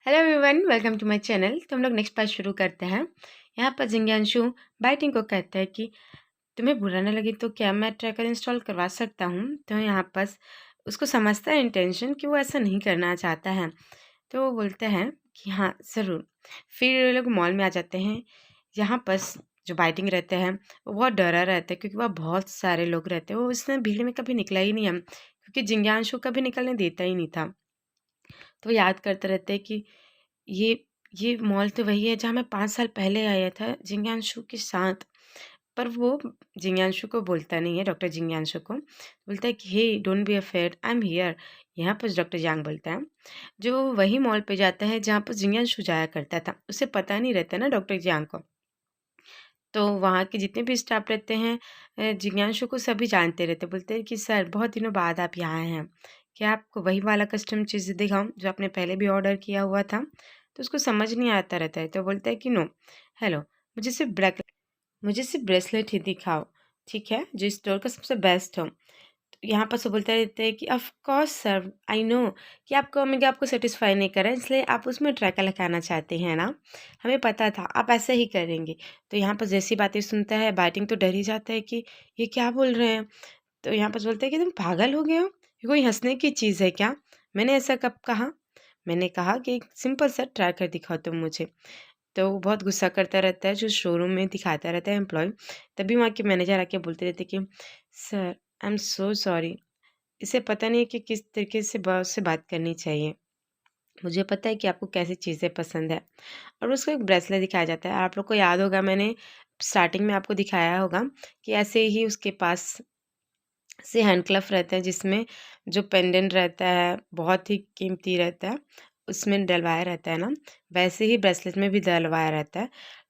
Hello everyone, welcome to my channel. तो हम लोग नेक्स्ट पार्ट शुरू करते हैं। यहाँ पर जिंग्यानशु बाइटिंग को कहता है कि तुम्हें बुरा ना लगे तो क्या मैं ट्रैकर इंस्टॉल करवा सकता हूँ। तो यहाँ पर उसको समझता है इंटेंशन कि वो ऐसा नहीं करना चाहता है। तो वो बोलता है कि हाँ ज़रूर। फिर ये लोग मॉल में आ जाते हैं। यहाँ पर जो बाइटिंग रहते हैं वो बहुत डरा रहता है क्योंकि वह बहुत सारे लोग रहते हैं। वो उसने भीड़ में कभी निकला ही नहीं है क्योंकि जिंग्यानशु कभी निकलने देता ही नहीं था। तो याद करते रहते हैं कि ये ये मॉल तो वही है जहाँ मैं 5 साल पहले आया था जिंग्यानशु के साथ। पर वो जिंग्यानशु को बोलता नहीं है, डॉक्टर जिंग्यानशु को बोलता है कि hey don't be afraid, I am here. यहाँ पर डॉक्टर यांग बोलता है, जो वही मॉल पे जाता है जहाँ पर जिंग्यानशु जाया करता था। उसे पता नहीं रहता ना डॉक्टर यांग को। तो वहाँ के जितने भी स्टाफ रहते हैं जिज्ञासु को सभी जानते रहते। बोलते हैं कि सर बहुत दिनों बाद आप यहाँ आए हैं, क्या आपको वही वाला कस्टम चीज़ दिखाऊं जो आपने पहले भी ऑर्डर किया हुआ था। तो उसको समझ नहीं आता रहता है। तो बोलता है कि नो, हेलो, मुझे सिर्फ ब्रेसलेट ही दिखाओ, ठीक है, जो स्टोर का सबसे बेस्ट हो। यहाँ पर सब बोलते रहते हैं कि of course sir, I know कि आपको ओमेगा आपको सेटिस्फाई नहीं कर रहा है, इसलिए आप उसमें ट्रैकर लगाना चाहते हैं ना। हमें पता था आप ऐसे ही करेंगे। तो यहाँ पर जैसी बातें सुनता है बाइटिंग तो डर ही जाता है कि ये क्या बोल रहे हैं। तो यहाँ पर बोलते हैं कि तुम पागल हो गए हो, ये कोई हंसने की चीज़ है क्या। मैंने ऐसा कब कहा। मैंने कहा कि एक सिंपल सा ट्रैकर दिखाओ तुम मुझे। तो वो बहुत गुस्सा करता रहता है, जो शोरूम में दिखाता रहता है एम्प्लॉय। तभी वहाँ के मैनेजर आके बोलते रहते कि sir I am so sorry, इसे पता नहीं है कि किस तरीके से बॉस से बात करनी चाहिए। मुझे पता है कि आपको कैसी चीज़ें पसंद है। और उसको एक ब्रेसलेट दिखाया जाता है। आप लोग को याद होगा, मैंने स्टार्टिंग में आपको दिखाया होगा कि ऐसे ही उसके पास से हैंड क्लफ रहता है जिसमें जो पेंडेंट रहता है बहुत ही कीमती रहता है, उसमें डलवाया रहता है ना। वैसे ही ब्रेसलेट में भी डलवाया रहता है।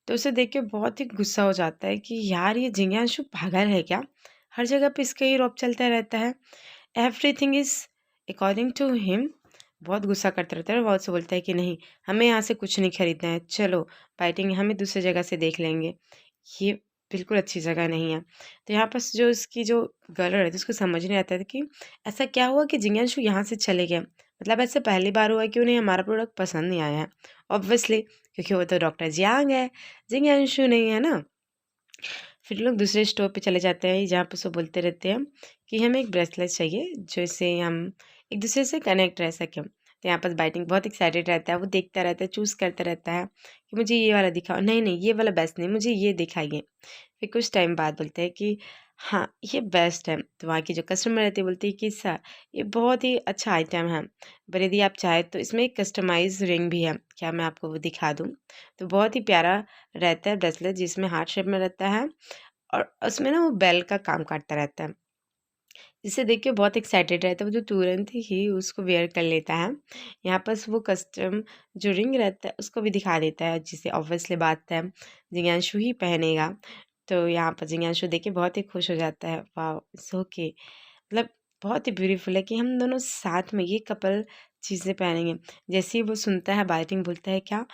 तो उसे देख के बहुत ही गुस्सा हो जाता है कि यार ये जिज्ञासु पागल है क्या, हर जगह पे इसका ही रौब चलता रहता है। Everything is according to him. बहुत गुस्सा करता रहता है और बहुत से बोलता है कि नहीं, हमें यहाँ से कुछ नहीं खरीदना है, चलो फाइटिंग हमें दूसरी जगह से देख लेंगे। ये बिल्कुल अच्छी जगह नहीं है। तो यहाँ पर जो उसकी जो गर्ल रहती है उसको समझ नहीं आता था कि ऐसा क्या हुआ कि जिंगेंशु यहाँ से चले गए। मतलब ऐसे पहली बार हुआ कि उन्हें हमारा प्रोडक्ट पसंद नहीं आया है। ऑब्वियसली क्योंकि वो तो डॉक्टर जियांग है, जिंगेंशु नहीं है ना। फिर लोग दूसरे स्टोर पे चले जाते हैं जहाँ पे सब बोलते रहते हैं कि हमें एक ब्रेसलेट चाहिए जिससे हम एक दूसरे से कनेक्ट रह सकें। तो यहाँ पर बाइटिंग बहुत एक्साइटेड रहता है, वो देखता रहता है, चूज़ करता रहता है कि मुझे ये वाला दिखाओ, नहीं नहीं ये वाला बेस्ट नहीं, मुझे ये दिखाइए। फिर कुछ टाइम बाद बोलते हैं कि हाँ ये बेस्ट है। तो वहाँ की जो कस्टमर रहती है बोलती है कि सर ये बहुत ही अच्छा आइटम है, पर यदि आप चाहें तो इसमें एक कस्टमाइज रिंग भी है, क्या मैं आपको वो दिखा दूँ। तो बहुत ही प्यारा रहता है ब्रेसलेट जिसमें हार्ट शेप में रहता है और उसमें ना वो बेल का काम करता रहता है, जिसे देख के बहुत एक्साइटेड रहता है वो, जो तुरंत ही उसको वेयर कर लेता है। यहाँ पर वो कस्टम जो रिंग रहता है उसको भी दिखा देता है, जिसे ऑब्वियसली बात है जिज्ञासु ही पहनेगा। तो यहाँ पर जिज्ञासु देख के बहुत ही खुश हो जाता है, वाह इट्स ओके, मतलब बहुत ही ब्यूटीफुल है कि हम दोनों साथ में ये कपल चीज़ें पहनेंगे। जैसे ही वो सुनता है बाइटिंग बोलता है क्या,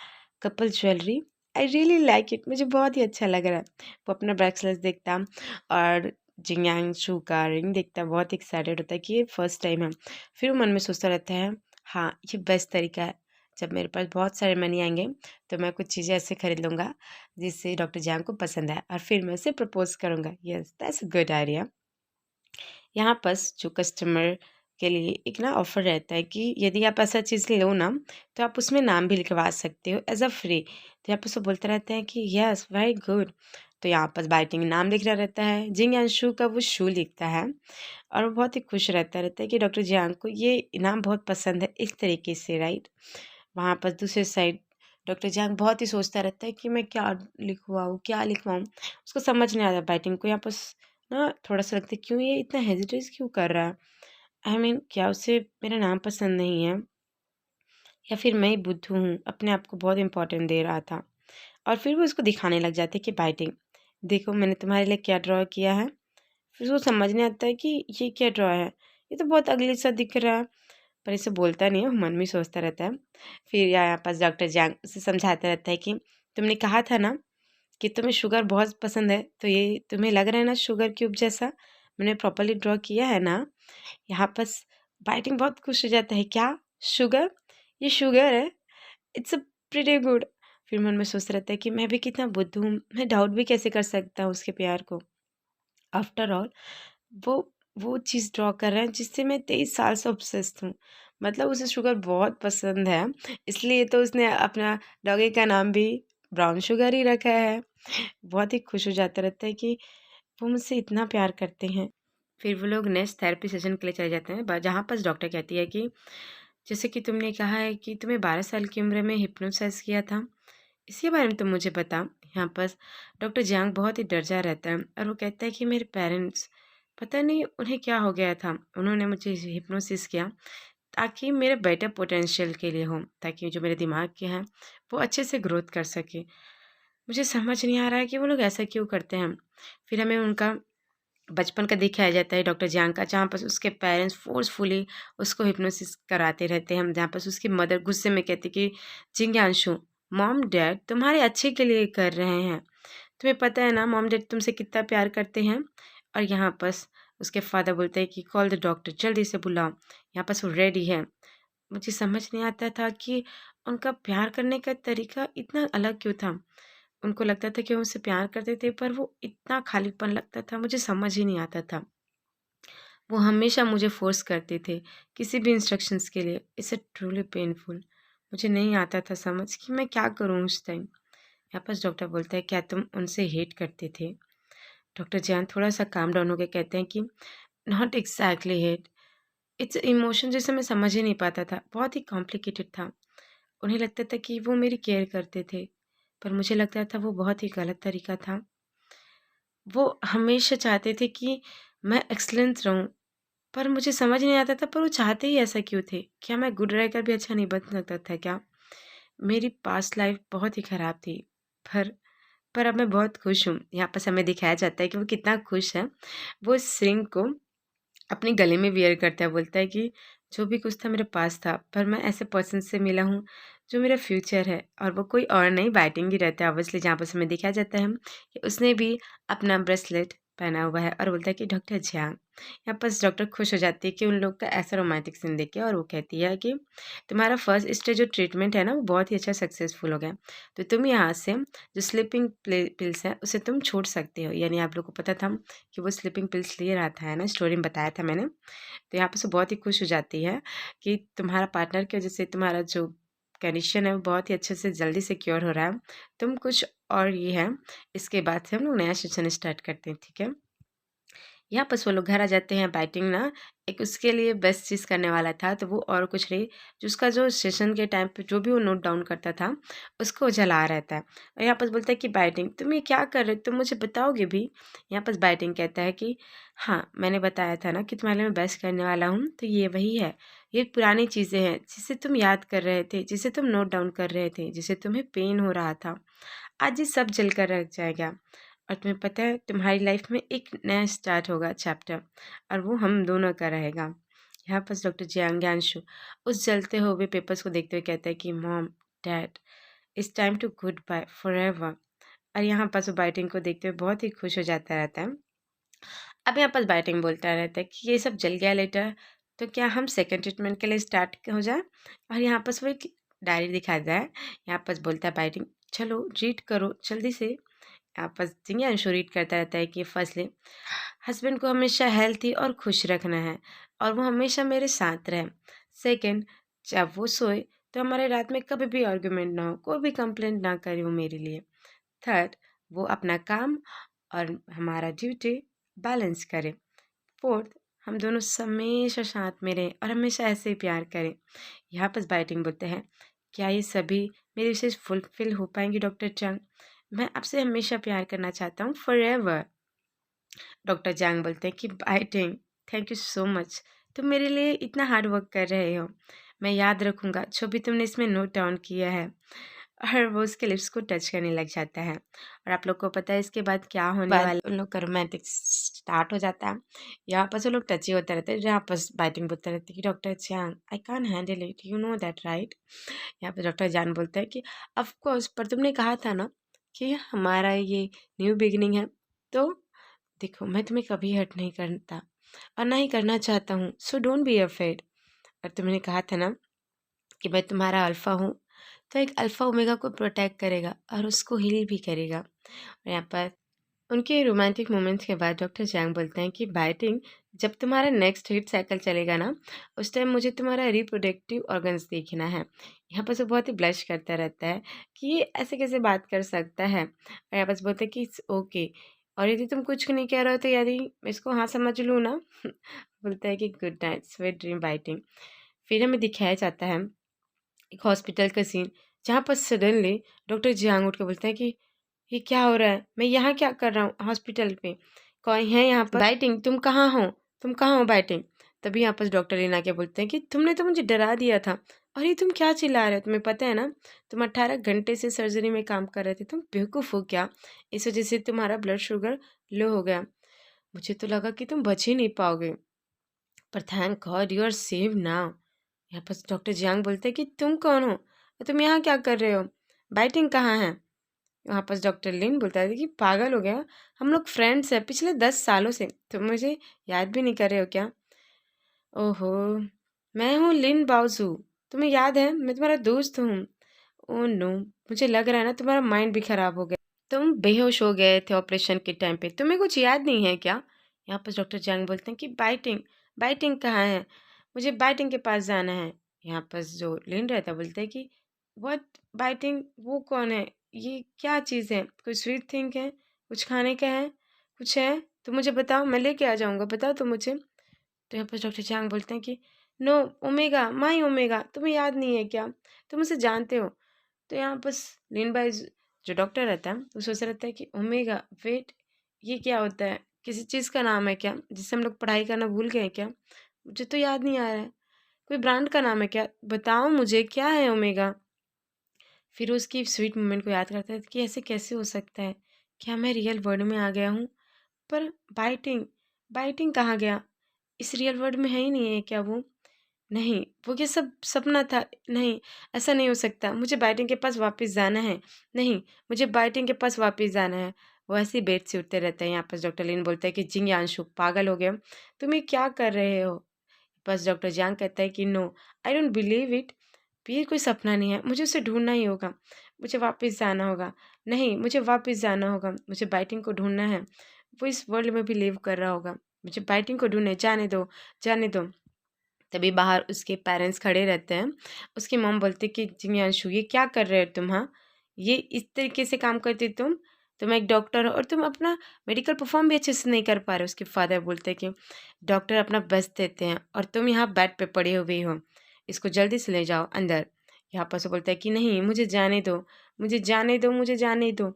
couple jewellery, I really like it, मुझे बहुत ही अच्छा लग रहा है। वो अपना ब्रेसलेट देखता और जिंगयांशु का रिंग देखता है, बहुत एक्साइटेड होता है कि ये फर्स्ट टाइम है। फिर वो मन में सोचता रहता है हाँ ये बेस्ट तरीका है, जब मेरे पास बहुत सारे मनी आएंगे तो मैं कुछ चीज़ें ऐसे खरीद लूँगा जिससे डॉक्टर जियांग को पसंद आए और फिर मैं उसे प्रपोज करूँगा। Yes that's a good idea. यहाँ बस जो कस्टमर के लिए एक ना ऑफ़र रहता है कि यदि आप ऐसा चीज़ लो ना तो आप उसमें नाम भी लिखवा सकते हो एज़ अ फ्री। तो यहाँ पर सब बोलते रहते हैं कि यस वेरी गुड। तो यहाँ पर बाइटिंग नाम लिख रहा रहता है, जिंग एंड शू का वो शू लिखता है और वो बहुत ही खुश रहता है कि डॉक्टर जियांग को ये इनाम बहुत पसंद है, इस तरीके से राइट। वहाँ पर दूसरे साइड डॉक्टर जियांग बहुत ही सोचता रहता है कि मैं क्या लिखवाऊँ क्या लिखवाऊँ। उसको समझ नहीं आता बाइटिंग को। यहाँ पर ना थोड़ा-सा लगता है क्यों ये इतना हेजिटेट क्यों कर रहा है? आई मीन क्या उसे मेरा नाम पसंद नहीं है या फिर मैं ही बुद्धू हूँ, अपने आप को बहुत इम्पोर्टेंट दे रहा था। और फिर वो उसको दिखाने लग जाते हैं कि बाइटिंग देखो मैंने तुम्हारे लिए क्या ड्रॉ किया है। फिर उसको समझ नहीं आता है कि ये क्या ड्रॉ है, ये तो बहुत अगली सा दिख रहा है। पर इसे बोलता नहीं है, वो मन में सोचता रहता है। फिर यहाँ पास डॉक्टर जैंग उसे समझाता रहता है कि तुमने कहा था ना कि तुम्हें शुगर बहुत पसंद है, तो ये तुम्हें लग रहा है ना शुगर क्यूब जैसा, मैंने प्रॉपर्ली ड्रॉ किया है ना। यहाँ पर बाइटिंग बहुत खुश हो जाता है, क्या शुगर, ये शुगर है, इट्स अ प्रीटी गुड। फिर मन में सोच रहता है कि मैं भी कितना बुद्धू हूँ, मैं डाउट भी कैसे कर सकता हूँ उसके प्यार को। आफ्टर ऑल वो वो चीज़ ड्रॉ कर रहे हैं जिससे मैं 23 साल से ऑब्सेस्ड हूँ। मतलब उसे शुगर बहुत पसंद है, इसलिए तो उसने अपना डॉगी का नाम भी ब्राउन शुगर ही रखा है। बहुत ही खुश हो जाता रहता है कि वो मुझसे इतना प्यार करते हैं। फिर वो लोग नेक्स्ट थेरेपी सेशन के लिए चले जाते हैं, जहाँ पर डॉक्टर कहती है कि जैसे कि तुमने कहा है कि तुम्हें 12 साल की उम्र में हिप्नोसाइज किया था, इसके बारे में तुम मुझे बता। यहाँ पर डॉक्टर जियांग बहुत ही डर जा रहता है और वो कहता है कि मेरे पेरेंट्स, पता नहीं उन्हें क्या हो गया था, उन्होंने मुझे हिप्नोसिस किया ताकि मेरे बेटर पोटेंशियल के लिए हो, ताकि जो मेरे दिमाग के हैं वो अच्छे से ग्रोथ कर सके। मुझे समझ नहीं आ रहा है कि वो लोग ऐसा क्यों करते हैं। फिर हमें उनका बचपन का दिखाया जाता है डॉक्टर जियांग का, जहाँ पर उसके पेरेंट्स फोर्सफुली उसको हिप्नोसिस कराते रहते हैं, जहाँ पर उसकी मदर गुस्से में कहती कि जिंग्यांशु, मॉम डैड तुम्हारे अच्छे के लिए कर रहे हैं, तुम्हें पता है ना मॉम डैड तुमसे कितना प्यार करते हैं। और यहाँ पर उसके फादर बोलते हैं कि कॉल द डॉक्टर, जल्दी से बुलाओ, यहाँ पर वो रेडी है। मुझे समझ नहीं आता था कि उनका प्यार करने का तरीका इतना अलग क्यों था। उनको लगता था कि वो मुझसे प्यार करते थे, पर वो इतना खालीपन लगता था, मुझे समझ ही नहीं आता था। वो हमेशा मुझे फ़ोर्स करते थे किसी भी इंस्ट्रक्शंस के लिए। It's a truly painful. मुझे नहीं आता था समझ कि मैं क्या करूँ उस टाइम। यहाँ पर डॉक्टर बोलता है क्या तुम उनसे हेट करते थे? डॉक्टर जैन थोड़ा सा काम डाउन होकर कहते हैं कि not exactly hate, it's emotion जिसे मैं समझ ही नहीं पाता था, बहुत ही कॉम्प्लिकेटेड था। उन्हें लगता था कि वो मेरी केयर करते थे, पर मुझे लगता था वो बहुत ही गलत तरीका था। वो हमेशा चाहते थे कि मैं एक्सीलेंस रहूं, पर मुझे समझ नहीं आता था, पर वो चाहते ही ऐसा क्यों थे? क्या मैं गुड रहकर भी अच्छा नहीं बन सकता था क्या? मेरी पास्ट लाइफ बहुत ही ख़राब थी, पर अब मैं बहुत खुश हूँ। यहाँ पर हमें दिखाया जाता है कि वो कितना खुश है। वो इस रिंग को अपने गले में वियर करता है, बोलता है कि जो भी कुछ था मेरे पास था, पर मैं ऐसे पर्सन से मिला हूँ जो मेरा फ्यूचर है, और वो कोई और नहीं बैटिंग ही रहता है ऑब्वियसली। जहाँ पर हमें दिखाया जाता है कि उसने भी अपना ब्रेसलेट पहना हुआ है और बोलता है कि डॉक्टर जियांग। यहाँ पर डॉक्टर खुश हो जाती है कि उन लोग का ऐसा रोमांटिक सीन देख के, और वो कहती है कि तुम्हारा फर्स्ट स्टेज जो ट्रीटमेंट है ना वो बहुत ही अच्छा सक्सेसफुल हो गया, तो तुम यहाँ से जो स्लीपिंग पिल्स है उसे तुम छोड़ सकते हो। यानी आप लोग को पता था कि वो स्लीपिंग पिल्स ले रहा था, है ना, स्टोरी में बताया था मैंने। तो यहाँ पे से बहुत ही खुश हो जाती है कि तुम्हारा पार्टनर की वजह से तुम्हारा जो कंडीशन है वो बहुत ही अच्छे से जल्दी से क्योर हो रहा है। तुम कुछ और ये है, इसके बाद से हम लोग नया सेशन स्टार्ट करते हैं, ठीक है। यहाँ बस वो लोग घर आ जाते हैं। बैटिंग ना एक उसके लिए बेस्ट चीज़ करने वाला था, तो वो और कुछ नहीं, जो उसका जो सेशन के टाइम पे जो भी वो नोट डाउन करता था उसको जला रहता है। और यहाँ पर बोलता है कि बैटिंग तुम ये क्या कर रहे हो, तुम मुझे बताओगे भी? यहाँ पर बैटिंग कहता है कि हाँ, मैंने बताया था ना कि तुम्हारे लिए मैं बेस्ट करने वाला हूँ, तो ये वही है। ये पुरानी चीज़ें हैं जिसे तुम याद कर रहे थे, जिसे तुम नोट डाउन कर रहे थे, जिसे तुम्हें पेन हो रहा था, आज ये सब जल कर रख जाएगा। और तुम्हें पता है तुम्हारी लाइफ में एक नया स्टार्ट होगा चैप्टर, और वो हम दोनों का रहेगा। यहाँ पर डॉक्टर जियांग्यांशु उस जलते हुए पेपर्स को देखते हुए कहता है कि mom dad, it's time to goodbye forever. और यहाँ पर वो बाइटिंग को देखते हुए बहुत ही खुश हो जाता रहता है। अब यहाँ पर बाइटिंग बोलता रहता है कि ये सब जल गया लेटर, तो क्या हम सेकेंड ट्रीटमेंट के लिए स्टार्ट हो जाए? और यहाँ पर वो एक डायरी दिखाता है। यहाँ पर बोलता है बाइटिंग, चलो रीड करो जल्दी से। आपस जिंगे अंशु रीड करता रहता है कि फर्स्टली, हस्बैंड को हमेशा हेल्थी और खुश रखना है और वो हमेशा मेरे साथ रहे। सेकंड, जब वो सोए तो हमारे रात में कभी भी आर्गुमेंट ना हो, कोई भी कंप्लेंट ना करे वो मेरे लिए। थर्ड, वो अपना काम और हमारा ड्यूटी बैलेंस करे। फोर्थ, हम दोनों हमेशा साथ में रहें और हमेशा ऐसे ही प्यार करें। यहाँ पर बाइटिंग बोलते हैं, क्या ये सभी मेरी विशेष फुलफिल हो पाएंगी डॉक्टर चंग? मैं आपसे हमेशा प्यार करना चाहता हूँ फॉर एवर। डॉक्टर जैंग बोलते हैं कि biting, thank you so much, तुम मेरे लिए इतना हार्ड वर्क कर रहे हो। मैं याद रखूँगा जो भी तुमने इसमें नोट डाउन किया है। और वो उसके लिप्स को टच करने लग जाता है। और आप लोग को पता है इसके बाद क्या होने वाला, उन लोग का रोमांटिक स्टार्ट हो जाता है। यहाँ पर वो लोग टची होता रहता है, जहाँ पर बाइटिंग बोलता रहता है कि doctor John, I can handle it, you know that right. यहाँ पर डॉक्टर जान बोलता है कि ऑफ कोर्स, पर तुमने कहा था ना कि हमारा ये न्यू बिगिनिंग है, तो देखो मैं तुम्हें कभी हर्ट नहीं करता और ना ही करना चाहता हूँ, सो डोंट बी अफेड। और तुमने कहा था ना कि मैं तुम्हारा अल्फा हूँ, तो एक अल्फ़ा ओमेगा को प्रोटेक्ट करेगा और उसको हील भी करेगा। और यहाँ पर उनके रोमांटिक मोमेंट्स के बाद डॉक्टर जैंग बोलते हैं कि बाइटिंग, जब तुम्हारा नेक्स्ट हीट साइकिल चलेगा ना, उस टाइम मुझे तुम्हारा रिप्रोडक्टिव ऑर्गन्स देखना है। यहाँ पर से बहुत ही ब्लश करता रहता है कि ये ऐसे कैसे बात कर सकता है। और यहाँ पर से बोलते हैं कि इट्स ओके, और यदि तुम कुछ नहीं कह रहे हो तो यदि मैं इसको हाँ समझ लूँ ना बोलता है कि good night sweet dream biting. फिर हमें दिखाया जाता है एक हॉस्पिटल का सीन, जहाँ पर सडनली डॉक्टर जियांग उठ के बोलते हैं कि ये क्या हो रहा है, मैं यहाँ क्या कर रहा हूँ हॉस्पिटल पे, कौन है यहाँ पर, बाइटिंग तुम कहाँ हो, तुम कहाँ हो बाइटिंग। तभी यहाँ पर डॉक्टर लीना के बोलते हैं कि तुमने तो मुझे डरा दिया था, और ये तुम क्या चिल्ला रहे हो, तुम्हें पता है ना तुम 18 घंटे से सर्जरी में काम कर रहे थे, तुम बेवकूफ़ हो क्या, इस वजह से तुम्हारा ब्लड शुगर लो हो गया, मुझे तो लगा कि तुम बच ही नहीं पाओगे, पर thank God you are save now. यहाँ पर डॉक्टर जियांग बोलते हैं कि तुम कौन हो और तुम यहाँ क्या कर रहे हो, बाइटिंग कहाँ है। वहाँ पर डॉक्टर लिन बोलता है कि पागल हो गया, हम लोग फ्रेंड्स हैं पिछले 10 सालों से, तुम मुझे याद भी नहीं कर रहे हो क्या। ओहो, मैं हूँ लिन बाओजू, तुम्हें याद है मैं तुम्हारा दोस्त हूँ। ओह नो, मुझे लग रहा है ना तुम्हारा माइंड भी खराब हो गया, तुम बेहोश हो गए थे ऑपरेशन के टाइम पे, तुम्हें कुछ याद नहीं है क्या। यहाँ पर डॉक्टर जंग बोलते हैं कि बाइटिंग, बाइटिंग कहाँ है, मुझे बाइटिंग के पास जाना है। यहाँ पर जो लिन रहता है बोलते हैं कि व्हाट, बाइटिंग वो कौन है, ये क्या चीज़ है, कोई स्वीट थिंग है, कुछ खाने का है, कुछ है तो मुझे बताओ, मैं लेके आ जाऊँगा, बताओ तो मुझे। तो यहाँ पर डॉक्टर चांग बोलते हैं कि नो, ओमेगा माई ओमेगा, तुम्हें याद नहीं है क्या, तुम उसे जानते हो। तो यहाँ बस लिन बाई जो डॉक्टर रहता है वो सोच रहता है कि ओमेगा वेट, ये क्या होता है, किसी चीज़ का नाम है क्या जिससे हम लोग पढ़ाई करना भूल गए हैं क्या, मुझे तो याद नहीं आ रहा है, कोई ब्रांड का नाम है क्या, बताओ मुझे क्या है ओमेगा। फिर उसकी स्वीट मोमेंट को याद करता है कि ऐसे कैसे हो सकता है, क्या मैं रियल वर्ल्ड में आ गया हूँ, पर बाइटिंग, बाइटिंग कहाँ गया, इस रियल वर्ल्ड में है ही नहीं है क्या वो, नहीं वो ये सब सपना था, नहीं ऐसा नहीं हो सकता, मुझे बाइटिंग के पास वापस जाना है, नहीं मुझे बाइटिंग के पास वापस जाना है। वो ऐसे ही बेड से उठते रहते हैं। यहाँ पर डॉक्टर लिन बोलता है कि जिंग यांशु पागल हो गया, तुम ये क्या कर रहे हो। बस डॉक्टर जियांग कहता है कि no, I don't believe it, ये कोई सपना नहीं है, मुझे उसे ढूंढना ही होगा, मुझे वापस जाना होगा, नहीं मुझे वापस जाना होगा, मुझे बाइटिंग को ढूंढना है, वो इस वर्ल्ड में भी लिव कर रहा होगा, मुझे बाइटिंग को ढूंढने, जाने दो, जाने दो। तभी बाहर उसके पेरेंट्स खड़े रहते हैं। उसकी मॉम बोलती है कि जिज्ञांशु ये क्या कर रहे हो तुम, हाँ ये इस तरीके से काम करती तुम एक डॉक्टर हो और तुम अपना मेडिकल परफॉर्म भी अच्छे से नहीं कर पा रहे हो। उसके फादर बोलते हैं कि डॉक्टर अपना बेस्ट देते हैं और तुम यहाँ बेड पे पड़ी हुई हो, इसको जल्दी से ले जाओ अंदर। यहाँ पर से बोलता है कि नहीं मुझे जाने दो, मुझे जाने दो, मुझे जाने दो,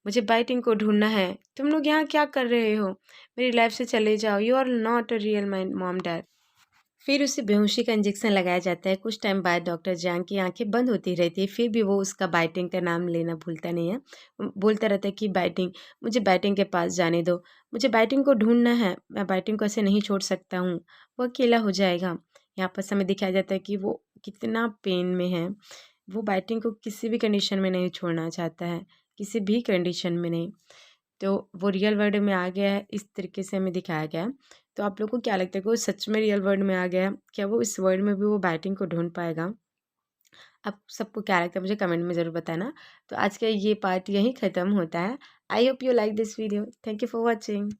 मुझे बाइटिंग को ढूंढना है, तुम लोग यहाँ क्या कर रहे हो, मेरी लाइफ से चले जाओ, you are not a real my mom dad. फिर उसे बेहोशी का इंजेक्शन लगाया जाता है। कुछ टाइम बाद डॉक्टर जियांग की आंखें बंद होती रहती है, फिर भी वो उसका बाइटिंग का नाम लेना भूलता नहीं है। बोलता रहता है कि बाइटिंग, मुझे बाइटिंग के पास जाने दो, मुझे बाइटिंग को ढूंढना है, मैं बाइटिंग को ऐसे नहीं छोड़ सकता हूँ, वो अकेला हो जाएगा। यहाँ पर हमें दिखाया जाता है कि वो कितना पेन में है, वो बाइटिंग को किसी भी कंडीशन में नहीं छोड़ना चाहता है, किसी भी कंडीशन में नहीं। तो वो रियल वर्ल्ड में आ गया है, इस तरीके से हमें दिखाया गया है। तो आप लोग को क्या लगता है कि वो सच में रियल वर्ल्ड में आ गया है, क्या वो इस वर्ल्ड में भी वो बैटिंग को ढूंढ पाएगा। आप सबको क्या लगता है मुझे कमेंट में ज़रूर बताना। तो आज का ये पार्ट यहीं ख़त्म होता है। I hope you like this video, thank you for watching.